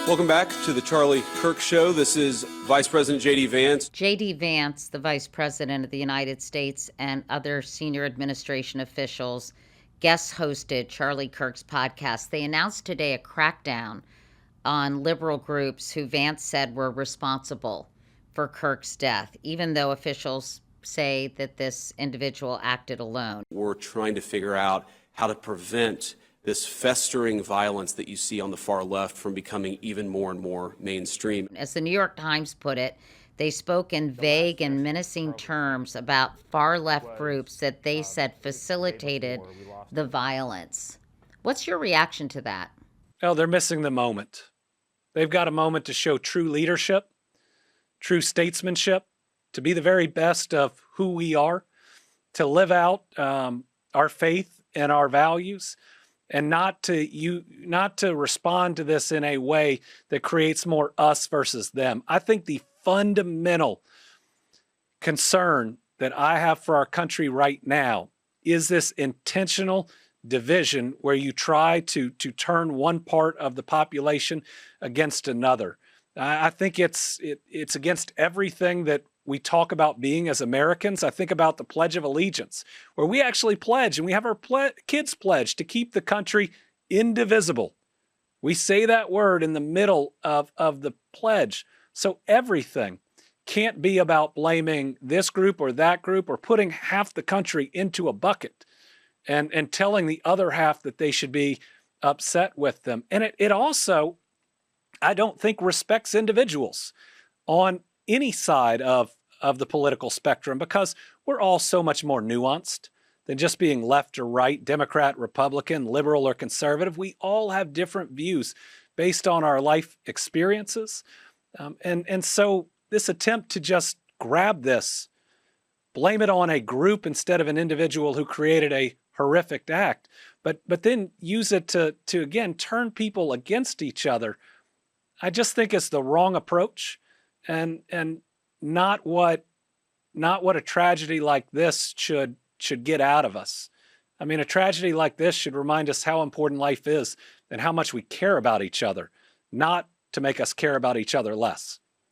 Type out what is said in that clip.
Welcome back to the Charlie Kirk Show. This is Vice President JD Vance. JD Vance, the Vice President of the United States, and other senior administration officials guest hosted Charlie Kirk's podcast. They announced today a crackdown on liberal groups who Vance said were responsible for Kirk's death, even though officials say that this individual acted alone. We're trying to figure out how to prevent this festering violence that you see on the far left from becoming even more and more mainstream. As the New York Times put it, they spoke in vague and menacing terms about far-left groups that they said facilitated the violence. What's your reaction to that? Oh, they're missing the moment. They've got a moment to show true leadership, true statesmanship, to be the very best of who we are, to live out our faith and our values, and not to respond to this in a way that creates more us versus them. I think the fundamental concern that I have for our country right now is this intentional division where you try to turn one part of the population against another. I think it's against everything that we talk about being as Americans. I think about the Pledge of Allegiance, where we actually pledge, and we have our kids pledge to keep the country indivisible. We say that word in the middle of the pledge. So everything can't be about blaming this group or that group or putting half the country into a bucket and telling the other half that they should be upset with them. And it also, I don't think, respects individuals on any side of the political spectrum, because we're all so much more nuanced than just being left or right, Democrat, Republican, liberal, or conservative. We all have different views based on our life experiences. And so this attempt to just grab this, blame it on a group instead of an individual who created a horrific act, but then use it to again turn people against each other, I just think it's the wrong approach. And not what a tragedy like this should get out of us. I mean, a tragedy like this should remind us how important life is and how much we care about each other, not to make us care about each other less.